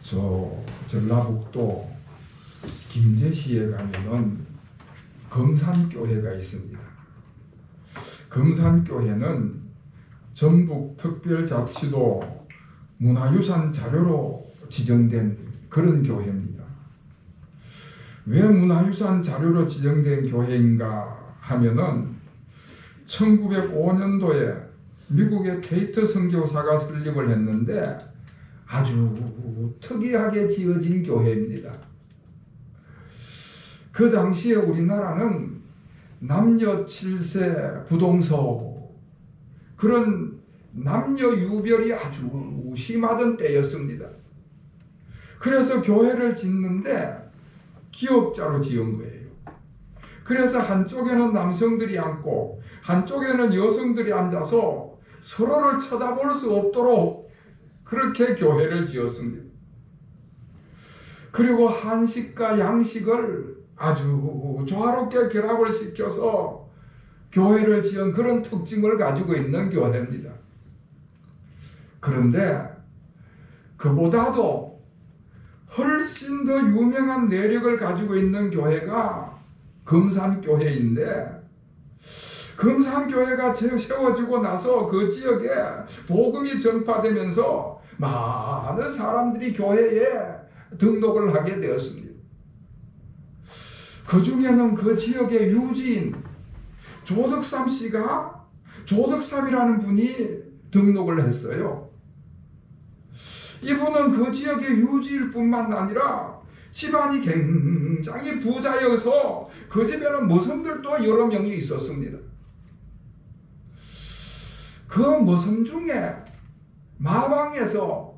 저 전라북도 김제시에 가면은 금산교회가 있습니다. 금산교회는 전북특별자치도 문화유산 자료로 지정된 그런 교회입니다. 왜 문화유산 자료로 지정된 교회인가 하면은 1905년도에 미국의 케이트 선교사가 설립을 했는데 아주 특이하게 지어진 교회입니다. 그 당시에 우리나라는 남녀 7세 부동서, 그런 남녀 유별이 아주 심하던 때였습니다. 그래서 교회를 짓는데 기역자로 지은 거예요. 그래서 한쪽에는 남성들이 앉고 한쪽에는 여성들이 앉아서 서로를 쳐다볼 수 없도록 그렇게 교회를 지었습니다. 그리고 한식과 양식을 아주 조화롭게 결합을 시켜서 교회를 지은 그런 특징을 가지고 있는 교회입니다. 그런데 그보다도 훨씬 더 유명한 내력을 가지고 있는 교회가 금산교회인데, 금산교회가 세워지고 나서 그 지역에 복음이 전파되면서 많은 사람들이 교회에 등록을 하게 되었습니다. 그 중에는 그 지역의 유지인 조덕삼 씨가, 조덕삼이라는 분이 등록을 했어요. 이분은 그 지역의 유지일 뿐만 아니라 집안이 굉장히 부자여서 그 집에는 머슴들도 여러 명이 있었습니다. 그 머슴 중에 마방에서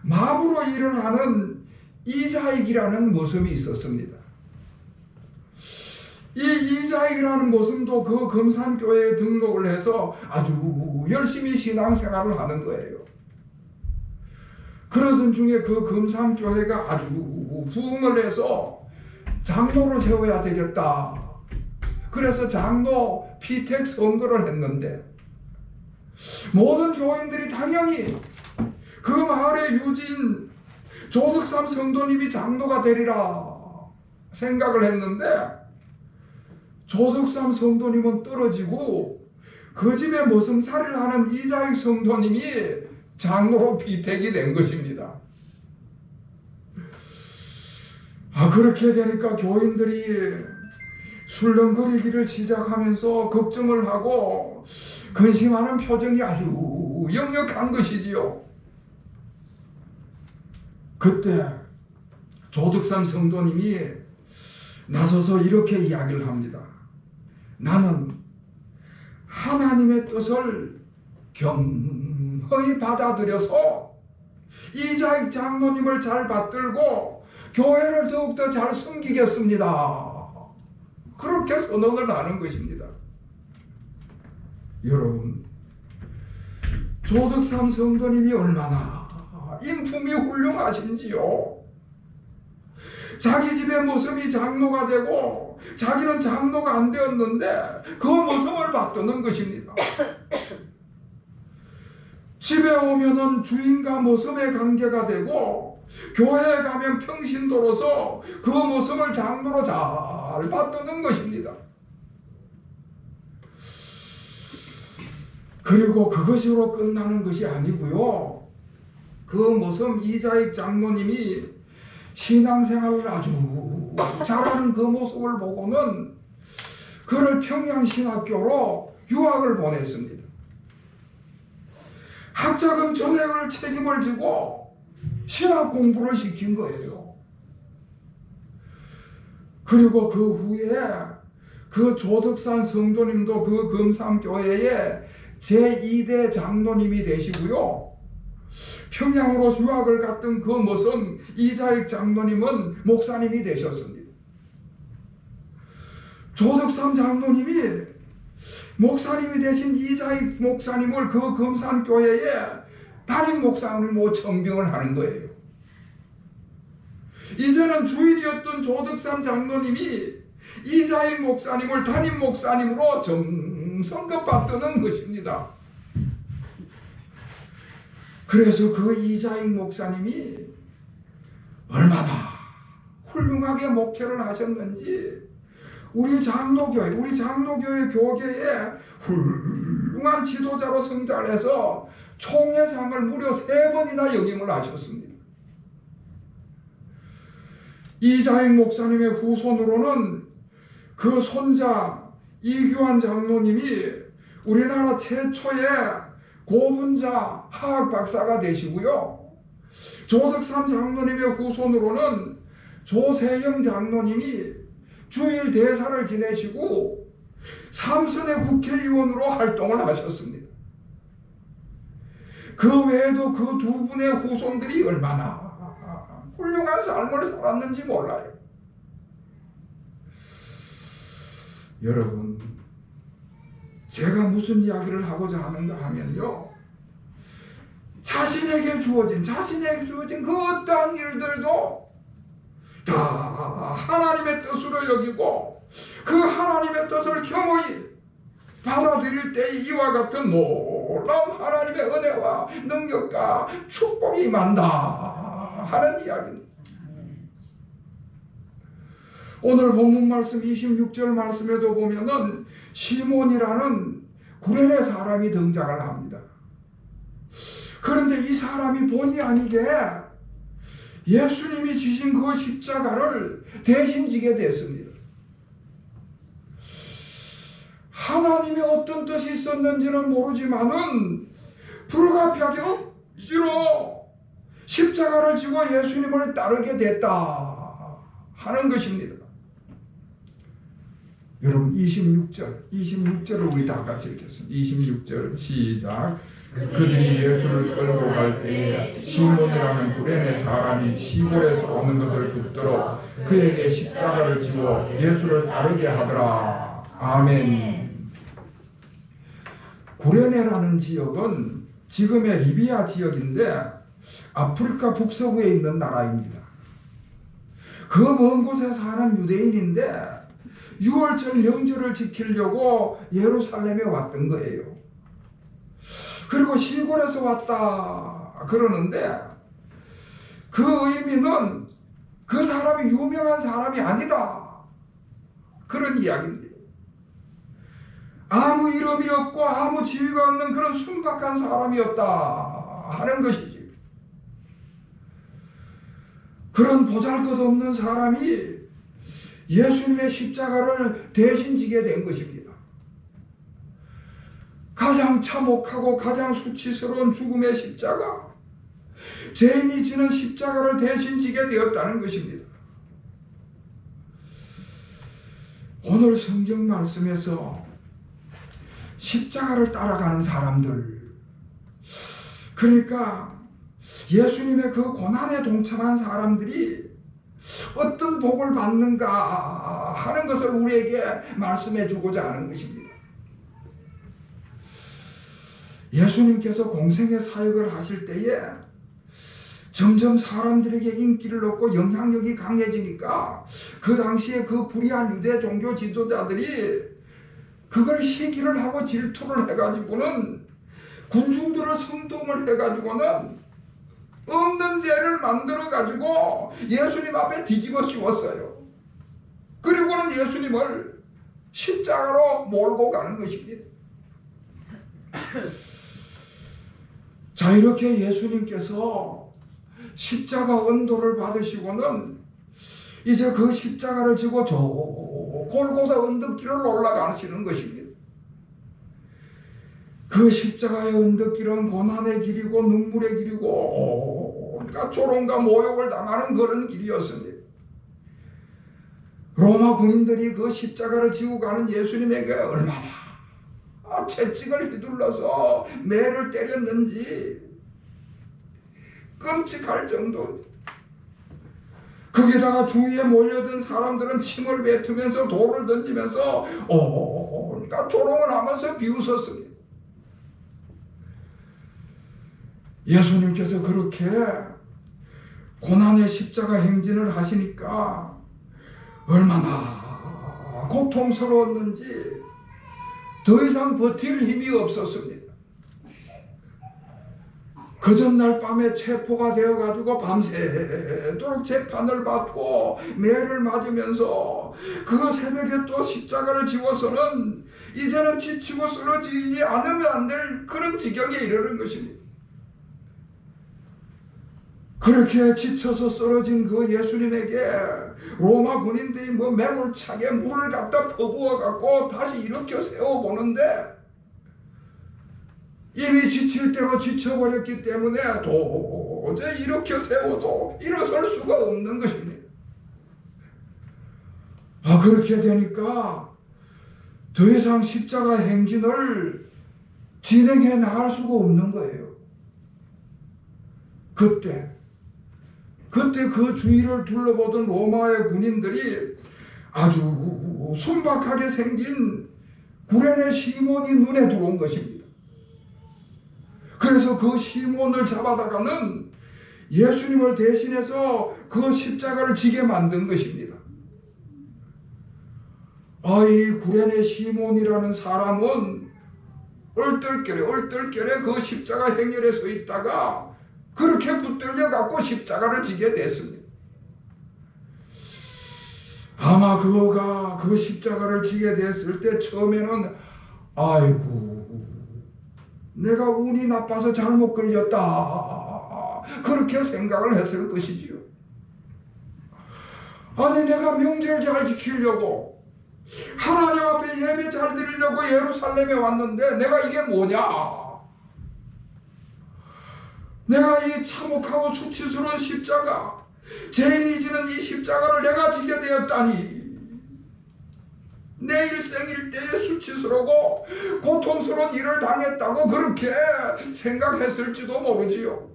마부로 일을 하는 이자익이라는 머슴이 있었습니다. 이 이자익이라는 머슴도 그 금산교회에 등록을 해서 아주 열심히 신앙생활을 하는 거예요. 그러던 중에 그 금산교회가 아주 부흥을 해서 장로를 세워야 되겠다. 그래서 장로 피택 선거를 했는데 모든 교인들이 당연히 그 마을의 유지인 조덕삼 성도님이 장로가 되리라 생각을 했는데, 조덕삼 성도님은 떨어지고 그 집에 머슴살이를 하는 이자익 성도님이 장로로 피택이 된 것입니다. 그렇게 되니까 교인들이 술렁거리기를 시작하면서 걱정을 하고 근심하는 표정이 아주 역력한 것이지요. 그때 조덕삼 성도님이 나서서 이렇게 이야기를 합니다. 나는 하나님의 뜻을 겸허히 받아들여서 이자익 장로님을 잘 받들고 교회를 더욱더 잘 섬기겠습니다. 그렇게 선언을 하는 것입니다. 여러분, 조덕삼 성도님이 얼마나 인품이 훌륭하신지요. 자기 집의 머슴이 장로가 되고 자기는 장로가 안 되었는데 그 머슴을 받드는 것입니다. 집에 오면은 주인과 머슴의 관계가 되고 교회에 가면 평신도로서 그 머슴을 장로로 잘 받드는 것입니다. 그리고 그것으로 끝나는 것이 아니고요. 그 머슴 이자익 장로님이 신앙생활을 아주 잘하는 그 모습을 보고는 그를 평양신학교로 유학을 보냈습니다. 학자금 전액을 책임을 지고 신학 공부를 시킨 거예요. 그리고 그 후에 그 조덕산 성도님도 그 금산교회의 제2대 장로님이 되시고요. 평양으로 유학을 갔던 그 머슴 이자익 장로님은 목사님이 되셨습니다. 조덕삼 장로님이 목사님이 되신 이자익 목사님을 그 금산교회에 담임 목사님으로 청빙을 하는 거예요. 이제는 주인이었던 조덕삼 장로님이 이자익 목사님을 담임 목사님으로 정성껏 받드는 것입니다. 그래서 그 이자익 목사님이 얼마나 훌륭하게 목회를 하셨는지 우리 장로교회 교계에 훌륭한 지도자로 성장을 해서 총회장을 무려 3번이나 역임을 하셨습니다. 이자익 목사님의 후손으로는 그 손자 이규환 장로님이 우리나라 최초의 고분자 화학 박사가 되시고요. 조덕삼 장로님의 후손으로는 조세영 장로님이 주일 대사를 지내시고 삼선의 국회의원으로 활동을 하셨습니다. 그 외에도 그 두 분의 후손들이 얼마나 훌륭한 삶을 살았는지 몰라요. 여러분, 제가 무슨 이야기를 하고자 하는가 하면요, 자신에게 주어진 그 어떠한 일들도 다 하나님의 뜻으로 여기고 그 하나님의 뜻을 겸허히 받아들일 때 이와 같은 놀라운 하나님의 은혜와 능력과 축복이 임한다 하는 이야기입니다. 오늘 본문 말씀 26절 말씀에도 보면은 시몬이라는 구레네 사람이 등장을 합니다. 그런데 이 사람이 본의 아니게 예수님이 지신 그 십자가를 대신 지게 됐습니다. 하나님의 어떤 뜻이 있었는지는 모르지만은 불가피하게 억지로 십자가를 지고 예수님을 따르게 됐다 하는 것입니다. 여러분 26절을 우리 다 같이 읽겠습니다. 26절 시작. 그들이 예수를 끌고 갈 때에 시몬이라는 구레네 사람이 시골에서 오는 것을 붙들어 그에게 십자가를 지고 예수를 따르게 하더라. 아멘. 구레네라는 지역은 지금의 리비아 지역인데 아프리카 북서부에 있는 나라입니다. 그 먼 곳에 사는 유대인인데 6월절 명절을 지키려고 예루살렘에 왔던 거예요. 그리고 시골에서 왔다 그러는데 그 의미는 그 사람이 유명한 사람이 아니다 그런 이야기입니다. 아무 이름이 없고 아무 지위가 없는 그런 순박한 사람이었다 하는 것이지. 그런 보잘것없는 사람이 예수님의 십자가를 대신 지게 된 것입니다. 가장 참혹하고 가장 수치스러운 죽음의 십자가, 죄인이 지는 십자가를 대신 지게 되었다는 것입니다. 오늘 성경 말씀에서 십자가를 따라가는 사람들, 그러니까 예수님의 그 고난에 동참한 사람들이 어떤 복을 받는가 하는 것을 우리에게 말씀해 주고자 하는 것입니다. 예수님께서 공생의 사역을 하실 때에 점점 사람들에게 인기를 얻고 영향력이 강해지니까 그 당시에 그 불의한 유대 종교 지도자들이 그걸 시기를 하고 질투를 해가지고는 군중들을 선동을 해가지고는 없는 죄를 만들어가지고 예수님 앞에 뒤집어 씌웠어요. 그리고는 예수님을 십자가로 몰고 가는 것입니다. 자, 이렇게 예수님께서 십자가 언도를 받으시고는 이제 그 십자가를 지고 저 골고다 언덕길을 올라가시는 것입니다. 그 십자가의 언덕길은 고난의 길이고 눈물의 길이고 온갖 조롱과 모욕을 당하는 그런 길이었습니다. 로마 군인들이 그 십자가를 지고 가는 예수님에게 얼마나 채찍을 휘둘러서 매를 때렸는지 끔찍할 정도. 거기다가 주위에 몰려든 사람들은 침을 뱉으면서 돌을 던지면서 온갖 조롱을 하면서 비웃었습니다. 예수님께서 그렇게 고난의 십자가 행진을 하시니까 얼마나 고통스러웠는지 더 이상 버틸 힘이 없었습니다. 그 전날 밤에 체포가 되어가지고 밤새도록 재판을 받고 매를 맞으면서 그 새벽에 또 십자가를 지워서는 이제는 지치고 쓰러지지 않으면 안 될 그런 지경에 이르는 것입니다. 그렇게 지쳐서 쓰러진 그 예수님에게 로마 군인들이 매몰차게 물을 갖다 퍼부어 갖고 다시 일으켜 세워보는데 이미 지칠 대로 지쳐버렸기 때문에 도저히 일으켜 세워도 일어설 수가 없는 것입니다. 그렇게 되니까 더 이상 십자가 행진을 진행해 나갈 수가 없는 거예요. 그때 그 주위를 둘러보던 로마의 군인들이 아주 순박하게 생긴 구레네 시몬이 눈에 들어온 것입니다. 그래서 그 시몬을 잡아다가는 예수님을 대신해서 그 십자가를 지게 만든 것입니다. 이 구레네 시몬이라는 사람은 얼떨결에 그 십자가 행렬에 서 있다가 그렇게 붙들려 갖고 십자가를 지게 됐습니다. 아마 그가 그 십자가를 지게 됐을 때 처음에는 아이고 내가 운이 나빠서 잘못 걸렸다 그렇게 생각을 했을 것이지요. 아니 내가 명절 잘 지키려고 하나님 앞에 예배 잘 드리려고 예루살렘에 왔는데 내가 이게 뭐냐, 내가 이 참혹하고 수치스러운 십자가, 죄인이 지는 이 십자가를 내가 지게 되었다니 내 일생일대에 수치스러고 고통스러운 일을 당했다고 그렇게 생각했을지도 모르지요.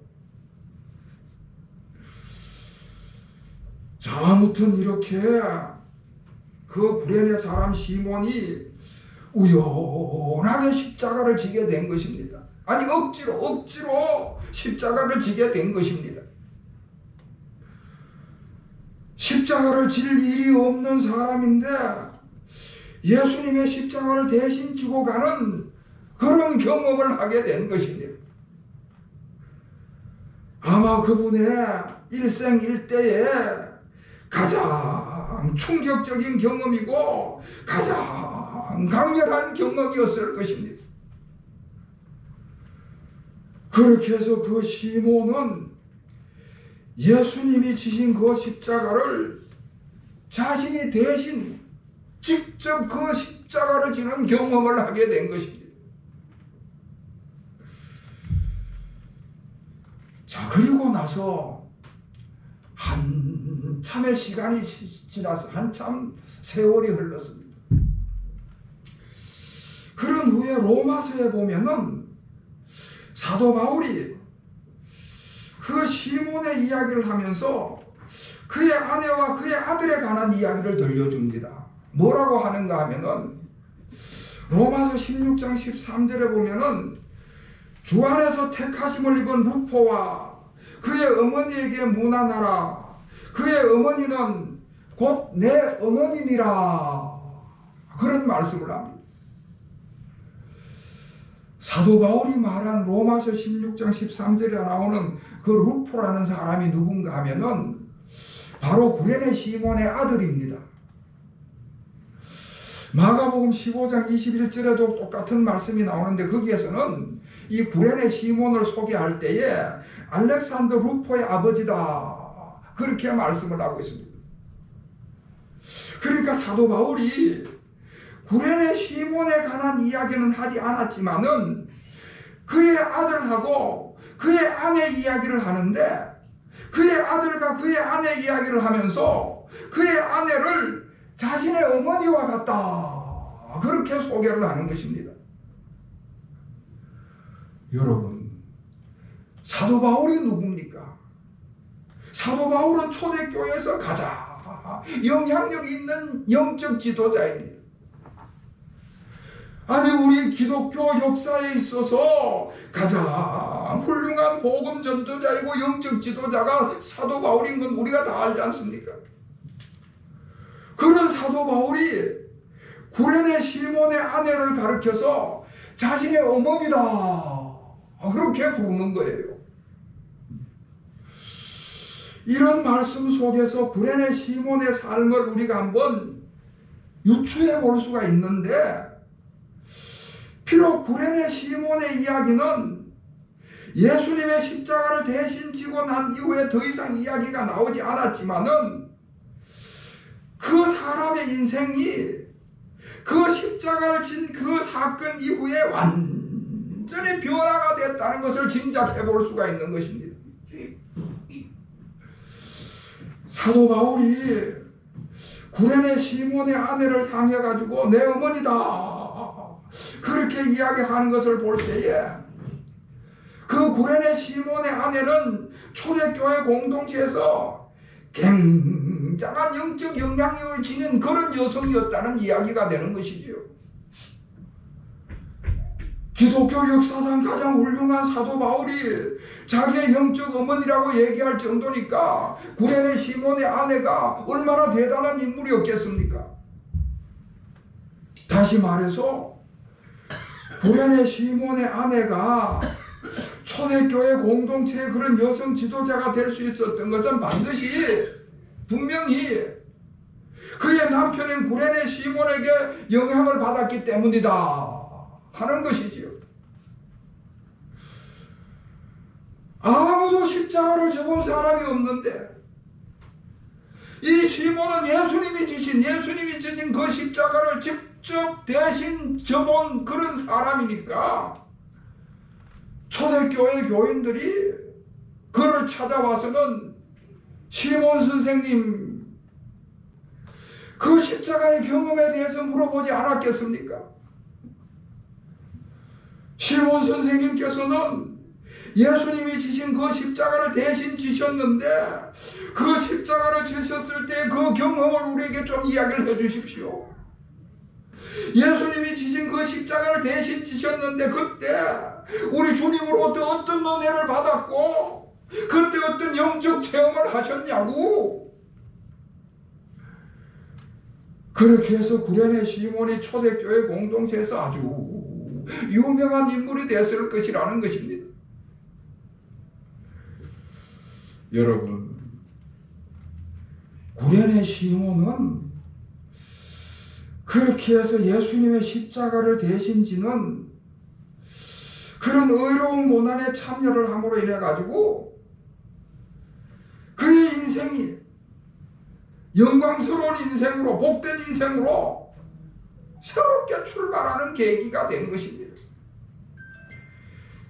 자, 아무튼 이렇게 그 구레네 사람 시몬이 우연하게 십자가를 지게 된 것입니다. 아니 억지로 십자가를 지게 된 것입니다. 십자가를 질 일이 없는 사람인데 예수님의 십자가를 대신 지고 가는 그런 경험을 하게 된 것입니다. 아마 그분의 일생일대에 가장 충격적인 경험이고 가장 강렬한 경험이었을 것입니다. 그렇게 해서 그 시몬은 예수님이 지신 그 십자가를 자신이 대신 직접 그 십자가를 지는 경험을 하게 된 것입니다. 자, 그리고 나서 한참의 시간이 지나서 한참 세월이 흘렀습니다. 그런 후에 로마서에 보면은 사도 바울이 그 시몬의 이야기를 하면서 그의 아내와 그의 아들에 관한 이야기를 들려줍니다. 뭐라고 하는가 하면은 로마서 16장 13절에 보면은 주 안에서 택하심을 입은 루포와 그의 어머니에게 문안하라. 그의 어머니는 곧 내 어머니니라. 그런 말씀을 합니다. 사도 바울이 말한 로마서 16장 13절에 나오는 그 루포라는 사람이 누군가 하면은 바로 구레네 시몬의 아들입니다. 마가복음 15장 21절에도 똑같은 말씀이 나오는데 거기에서는 이 구레네 시몬을 소개할 때에 알렉산더 루포의 아버지다 그렇게 말씀을 하고 있습니다. 그러니까 사도 바울이 구레네 시몬에 관한 이야기는 하지 않았지만은 그의 아들하고 그의 아내 이야기를 하는데 그의 아들과 그의 아내 이야기를 하면서 그의 아내를 자신의 어머니와 같다 그렇게 소개를 하는 것입니다. 여러분, 사도 바울이 누굽니까? 사도 바울은 초대교회에서 가장 영향력 있는 영적 지도자입니다. 아니 우리 기독교 역사에 있어서 가장 훌륭한 복음 전도자이고 영적 지도자가 사도 바울인 건 우리가 다 알지 않습니까? 그런 사도 바울이 구레네 시몬의 아내를 가리켜서 자신의 어머니다 그렇게 부르는 거예요. 이런 말씀 속에서 구레네 시몬의 삶을 우리가 한번 유추해 볼 수가 있는데, 비록 구레네 시몬의 이야기는 예수님의 십자가를 대신 지고 난 이후에 더 이상 이야기가 나오지 않았지만은 그 사람의 인생이 그 십자가를 진 그 사건 이후에 완전히 변화가 됐다는 것을 짐작해 볼 수가 있는 것입니다. 사도 바울이 구레네 시몬의 아내를 향해 가지고 내 어머니다 그렇게 이야기하는 것을 볼 때에, 그 구레네 시몬의 아내는 초대교회 공동체에서 굉장한 영적 영향력을 지닌 그런 여성이었다는 이야기가 되는 것이지요. 기독교 역사상 가장 훌륭한 사도 바울이 자기의 영적 어머니라고 얘기할 정도니까 구레네 시몬의 아내가 얼마나 대단한 인물이었겠습니까? 다시 말해서 구레네 시몬의 아내가 초대교회 공동체의 그런 여성 지도자가 될 수 있었던 것은 반드시 분명히 그의 남편인 구레네 시몬에게 영향을 받았기 때문이다 하는 것이지요. 아무도 십자가를 져본 사람이 없는데 이 시몬은 예수님이 지신 그 십자가를 직접 대신 져본 그런 사람이니까 초대교회 교인들이 그를 찾아와서는 시몬 선생님, 그 십자가의 경험에 대해서 물어보지 않았겠습니까? 시몬 선생님께서는 예수님이 지신 그 십자가를 대신 지셨는데 그 십자가를 지셨을 때 그 경험을 우리에게 좀 이야기를 해 주십시오. 예수님이 지신 그 십자가를 대신 지셨는데 그때 우리 주님으로부터 어떤 은혜를 받았고 그때 어떤 영적 체험을 하셨냐고. 그렇게 해서 구레네 시몬이 초대교회 공동체에서 아주 유명한 인물이 됐을 것이라는 것입니다. 여러분, 구레네 시몬은 그렇게 해서 예수님의 십자가를 대신 지는 그런 의로운 고난에 참여를 함으로 인해 가지고 그의 인생이 영광스러운 인생으로, 복된 인생으로 새롭게 출발하는 계기가 된 것입니다.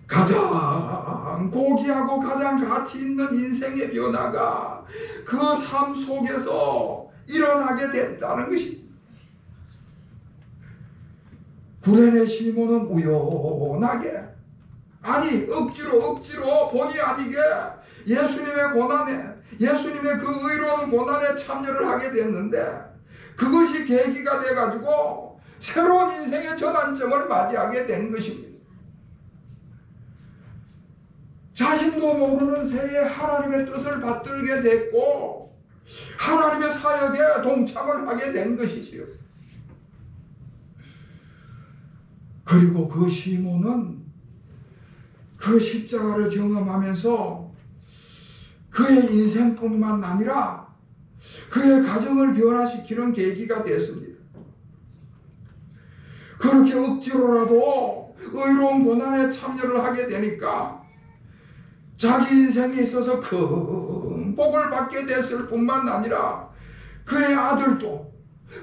가장 고귀하고 가장 가치 있는 인생의 변화가 그 삶 속에서 일어나게 됐다는 것입니다. 구레네 시몬은 우연하게, 아니 억지로 본의 아니게 예수님의 고난에, 예수님의 그 의로운 고난에 참여를 하게 됐는데 그것이 계기가 돼가지고 새로운 인생의 전환점을 맞이하게 된 것입니다. 자신도 모르는 새에 하나님의 뜻을 받들게 됐고 하나님의 사역에 동참을 하게 된 것이지요. 그리고 그 시몬은 그 십자가를 경험하면서 그의 인생뿐만 아니라 그의 가정을 변화시키는 계기가 됐습니다. 그렇게 억지로라도 의로운 고난에 참여를 하게 되니까 자기 인생에 있어서 큰 복을 받게 됐을 뿐만 아니라 그의 아들도,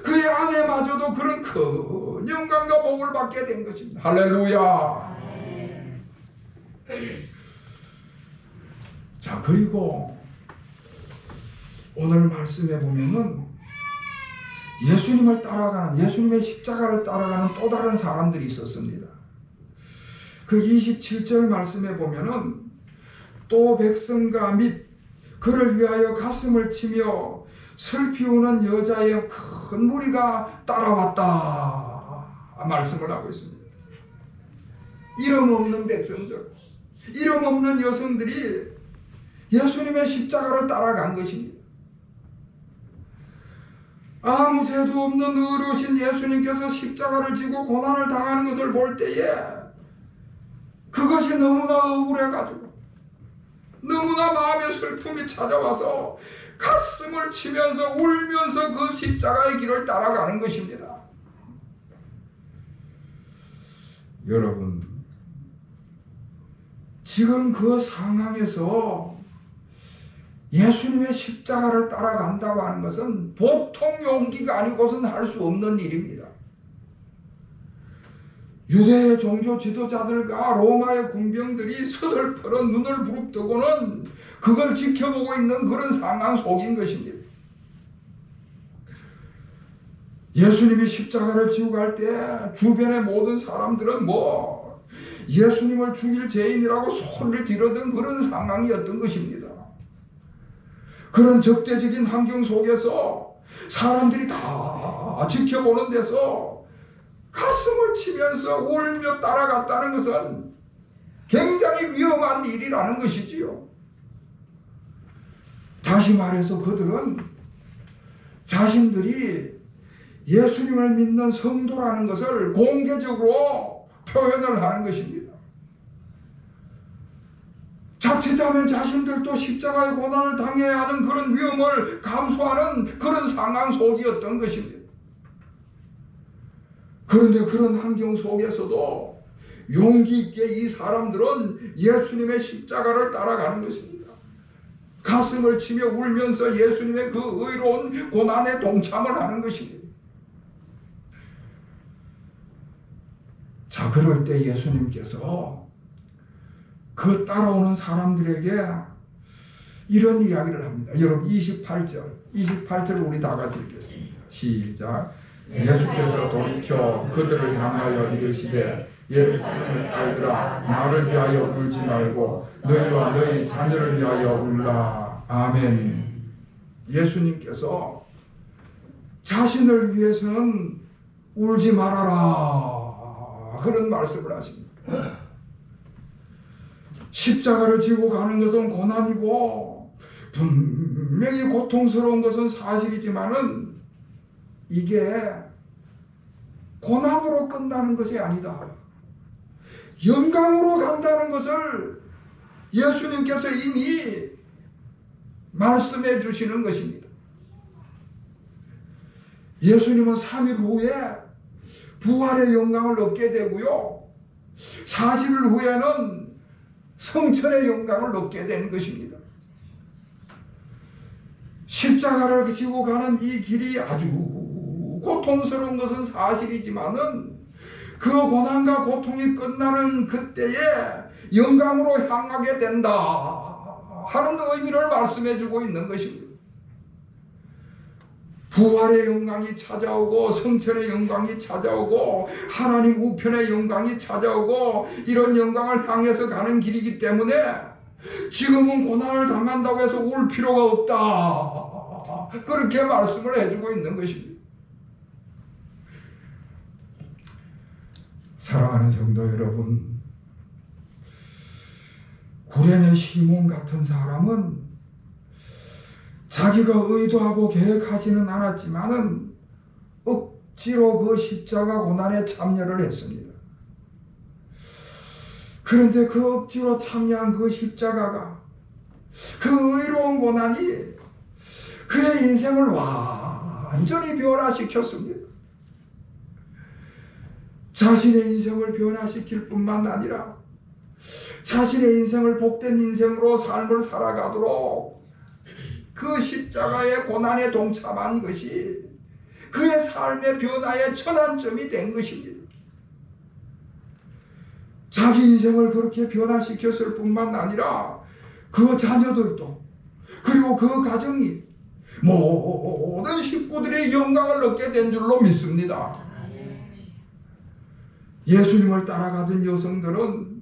그의 아내마저도 그런 큰 영광과 복을 받게 된 것입니다. 할렐루야. 자, 그리고 오늘 말씀에 보면은 예수님을 따라가는, 예수님의 십자가를 따라가는 또 다른 사람들이 있었습니다. 그 27절 말씀에 보면은 또 백성과 및 그를 위하여 가슴을 치며 슬피 우는 여자의 큰 무리가 따라왔다 말씀을 하고 있습니다. 이름 없는 백성들, 이름 없는 여성들이 예수님의 십자가를 따라간 것입니다. 아무 죄도 없는 의로우신 예수님께서 십자가를 지고 고난을 당하는 것을 볼 때에 그것이 너무나 억울해가지고 너무나 마음의 슬픔이 찾아와서 가슴을 치면서 울면서 그 십자가의 길을 따라가는 것입니다. 여러분, 지금 그 상황에서 예수님의 십자가를 따라간다고 하는 것은 보통 용기가 아니고서는 할 수 없는 일입니다. 유대의 종교 지도자들과 로마의 군병들이 서슬퍼런 눈을 부릅뜨고는 그걸 지켜보고 있는 그런 상황 속인 것입니다. 예수님이 십자가를 지고 갈 때 주변의 모든 사람들은 예수님을 죽일 죄인이라고 소리를 지르던 그런 상황이었던 것입니다. 그런 적대적인 환경 속에서 사람들이 다 지켜보는 데서 가슴을 치면서 울며 따라갔다는 것은 굉장히 위험한 일이라는 것이지요. 다시 말해서 그들은 자신들이 예수님을 믿는 성도라는 것을 공개적으로 표현을 하는 것입니다. 자칫하면 자신들도 십자가의 고난을 당해야 하는 그런 위험을 감수하는 그런 상황 속이었던 것입니다. 그런데 그런 환경 속에서도 용기 있게 이 사람들은 예수님의 십자가를 따라가는 것입니다. 가슴을 치며 울면서 예수님의 그 의로운 고난에 동참을 하는 것입니다. 자, 그럴 때 예수님께서 그 따라오는 사람들에게 이런 이야기를 합니다. 여러분 28절 우리 다 같이 읽겠습니다. 시작. 예수께서 돌이켜 그들을 향하여 이르시되 예루살렘의 딸들아 나를 위하여 울지 말고 너희와 너희 자녀를 위하여 울라. 아멘. 예수님께서 자신을 위해서는 울지 말아라 그런 말씀을 하십니다. 십자가를 지고 가는 것은 고난이고 분명히 고통스러운 것은 사실이지만은 이게 고난으로 끝나는 것이 아니다. 영광으로 간다는 것을 예수님께서 이미 말씀해 주시는 것입니다. 예수님은 3일 후에 부활의 영광을 얻게 되고요. 40일 후에는 성천의 영광을 얻게 된 것입니다. 십자가를 지고 가는 이 길이 아주 고통스러운 것은 사실이지만은 그 고난과 고통이 끝나는 그때에 영광으로 향하게 된다 하는 의미를 말씀해 주고 있는 것입니다. 부활의 영광이 찾아오고 성천의 영광이 찾아오고 하나님 우편의 영광이 찾아오고 이런 영광을 향해서 가는 길이기 때문에 지금은 고난을 당한다고 해서 울 필요가 없다 그렇게 말씀을 해주고 있는 것입니다. 사랑하는 성도 여러분, 구레네 시몬 같은 사람은 자기가 의도하고 계획하지는 않았지만은 억지로 그 십자가 고난에 참여를 했습니다. 그런데 그 억지로 참여한 그 십자가가 그 의로운 고난이 그의 인생을 완전히 변화시켰습니다. 자신의 인생을 변화시킬 뿐만 아니라 자신의 인생을 복된 인생으로 삶을 살아가도록 그 십자가의 고난에 동참한 것이 그의 삶의 변화의 전환점이 된 것입니다. 자기 인생을 그렇게 변화시켰을 뿐만 아니라 그 자녀들도 그리고 그 가정이 모든 식구들의 영광을 얻게 된 줄로 믿습니다. 예수님을 따라가던 여성들은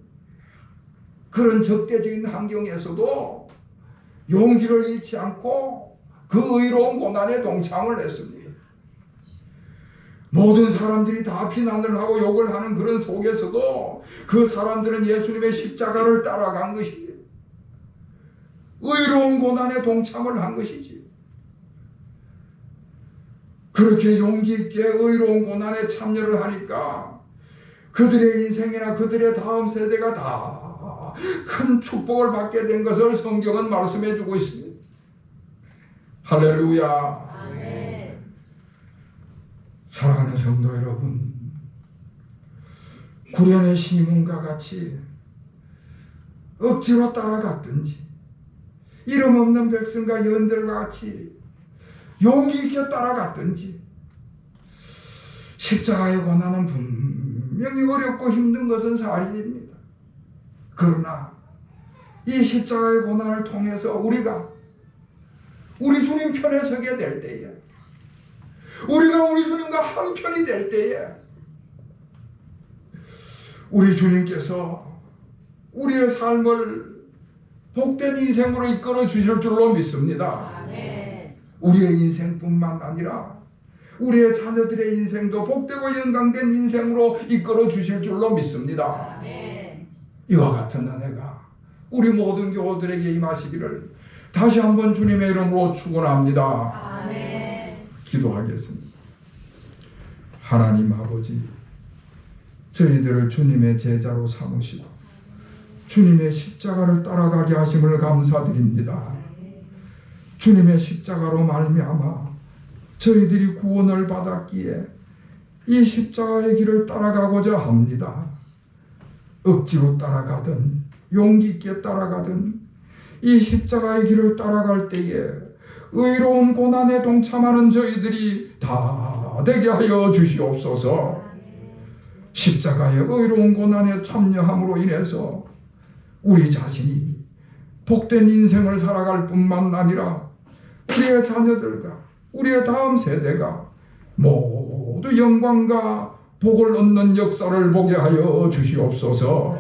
그런 적대적인 환경에서도 용기를 잃지 않고 그 의로운 고난에 동참을 했습니다. 모든 사람들이 다 비난을 하고 욕을 하는 그런 속에서도 그 사람들은 예수님의 십자가를 따라간 것입니다. 의로운 고난에 동참을 한 것이지. 그렇게 용기 있게 의로운 고난에 참여를 하니까 그들의 인생이나 그들의 다음 세대가 다 큰 축복을 받게 된 것을 성경은 말씀해 주고 있습니다. 할렐루야. 아멘. 사랑하는 성도 여러분, 구련의 시몬과 같이 억지로 따라갔든지 이름 없는 백성과 여인들과 같이 용기 있게 따라갔든지 십자가의 고난은 분명히 어렵고 힘든 것은 사실입니다. 그러나 이 십자가의 고난을 통해서 우리가 우리 주님 편에 서게 될 때에, 우리가 우리 주님과 한편이 될 때에 우리 주님께서 우리의 삶을 복된 인생으로 이끌어 주실 줄로 믿습니다. 아멘. 우리의 인생뿐만 아니라 우리의 자녀들의 인생도 복되고 영광된 인생으로 이끌어 주실 줄로 믿습니다. 아멘. 이와 같은 은혜가 우리 모든 교우들에게 임하시기를 다시 한번 주님의 이름으로 축원합니다. 아멘. 기도하겠습니다. 하나님 아버지, 저희들을 주님의 제자로 삼으시고 주님의 십자가를 따라가게 하심을 감사드립니다. 주님의 십자가로 말미암아 저희들이 구원을 받았기에 이 십자가의 길을 따라가고자 합니다. 억지로 따라가든 용기 있게 따라가든 이 십자가의 길을 따라갈 때에 의로운 고난에 동참하는 저희들이 다 되게 하여 주시옵소서. 십자가의 의로운 고난에 참여함으로 인해서 우리 자신이 복된 인생을 살아갈 뿐만 아니라 우리의 자녀들과 우리의 다음 세대가 모두 영광과 복을 얻는 역사를 보게 하여 주시옵소서.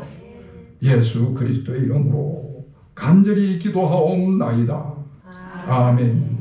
예수 그리스도의 이름으로 간절히 기도하옵나이다. 아멘.